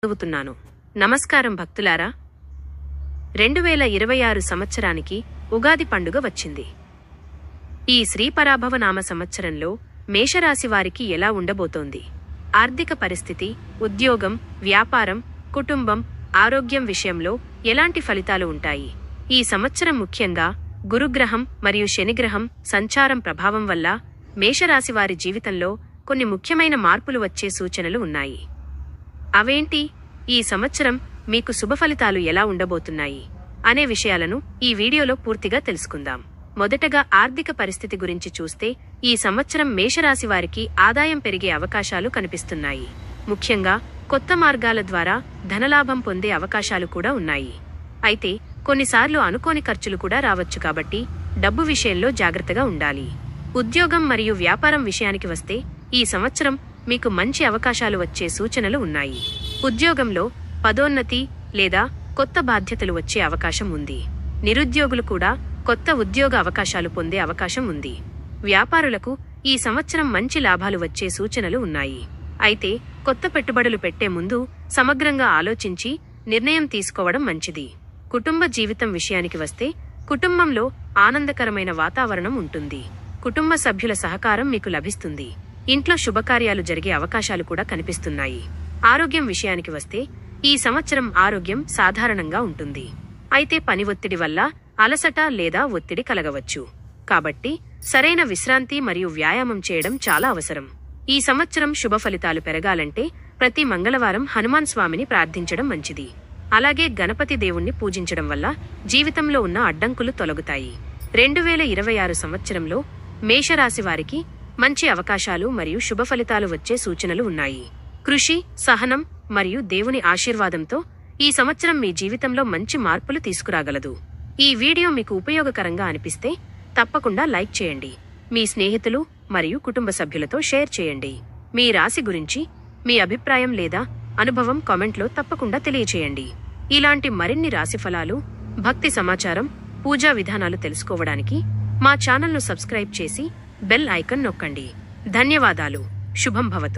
చదువుతున్నాను. నమస్కారం భక్తులారా. 2026 సంవత్సరానికి ఉగాది పండుగ వచ్చింది. ఈ శ్రీపరాభవ నామ సంవత్సరంలో మేషరాశి వారికి ఎలా ఉండబోతోంది? ఆర్థిక పరిస్థితి, ఉద్యోగం, వ్యాపారం, కుటుంబం, ఆరోగ్యం విషయంలో ఎలాంటి ఫలితాలు ఉంటాయి? ఈ సంవత్సరం ముఖ్యంగా గురుగ్రహం మరియు శనిగ్రహం సంచారం ప్రభావం వల్ల మేషరాశివారి జీవితంలో కొన్ని ముఖ్యమైన మార్పులు వచ్చే సూచనలు ఉన్నాయి. అవేంటి? ఈ సంవత్సరం మీకు శుభఫలితాలు ఎలా ఉండబోతున్నాయి అనే విషయాలను ఈ వీడియోలో పూర్తిగా తెలుసుకుందాం. మొదటగా ఆర్థిక పరిస్థితి గురించి చూస్తే ఈ సంవత్సరం మేషరాశివారికి ఆదాయం పెరిగే అవకాశాలు కనిపిస్తున్నాయి. ముఖ్యంగా కొత్త మార్గాల ద్వారా ధనలాభం పొందే అవకాశాలు కూడా ఉన్నాయి. అయితే కొన్నిసార్లు అనుకోని ఖర్చులు కూడా రావచ్చు, కాబట్టి డబ్బు విషయంలో జాగ్రత్తగా ఉండాలి. ఉద్యోగం మరియు వ్యాపారం విషయానికి వస్తే ఈ సంవత్సరం మీకు మంచి అవకాశాలు వచ్చే సూచనలు ఉన్నాయి. ఉద్యోగంలో పదోన్నతి లేదా కొత్త బాధ్యతలు వచ్చే అవకాశం ఉంది. నిరుద్యోగులు కూడా కొత్త ఉద్యోగ అవకాశాలు పొందే అవకాశం ఉంది. వ్యాపారులకు ఈ సంవత్సరం మంచి లాభాలు వచ్చే సూచనలు ఉన్నాయి. అయితే కొత్త పెట్టుబడులు పెట్టే ముందు సమగ్రంగా ఆలోచించి నిర్ణయం తీసుకోవడం మంచిది. కుటుంబ జీవితం విషయానికి వస్తే కుటుంబంలో ఆనందకరమైన వాతావరణం ఉంటుంది. కుటుంబ సభ్యుల సహకారం మీకు లభిస్తుంది. ఇంట్లో శుభకార్యాలు జరిగే అవకాశాలు కూడా కనిపిస్తున్నాయి. ఆరోగ్యం విషయానికి వస్తే ఈ సంవత్సరం ఆరోగ్యం సాధారణంగా ఉంటుంది. అయితే పని ఒత్తిడి వల్ల అలసట లేదా ఒత్తిడి కలగవచ్చు. కాబట్టి సరైన విశ్రాంతి మరియు వ్యాయామం చేయడం చాలా అవసరం. ఈ సంవత్సరం శుభ ఫలితాలు పెరగాలంటే ప్రతి మంగళవారం హనుమాన్ స్వామిని ప్రార్థించడం మంచిది. అలాగే గణపతి దేవుణ్ణి పూజించడం వల్ల జీవితంలో ఉన్న అడ్డంకులు తొలగుతాయి. 2026 సంవత్సరంలో మేషరాశి వారికి మంచి అవకాశాలు మరియు శుభ ఫలితాలు వచ్చే సూచనలు ఉన్నాయి. కృషి, సహనం మరియు దేవుని ఆశీర్వాదంతో ఈ సంవత్సరం మీ జీవితంలో మంచి మార్పులు తీసుకురాగలదు. ఈ వీడియో మీకు ఉపయోగకరంగా అనిపిస్తే తప్పకుండా లైక్ చేయండి. మీ స్నేహితులు మరియు కుటుంబ సభ్యులతో షేర్ చేయండి. మీ రాశి గురించి మీ అభిప్రాయం లేదా అనుభవం కామెంట్లో తప్పకుండా తెలియచేయండి. ఇలాంటి మరిన్ని రాశి ఫలాలు, భక్తి సమాచారం, పూజా విధానాలు తెలుసుకోవడానికి మా ఛానల్ను సబ్స్క్రైబ్ చేసి బెల్ ఐకాన్ నొక్కండి. ధన్యవాదాలు. శుభం భవతు.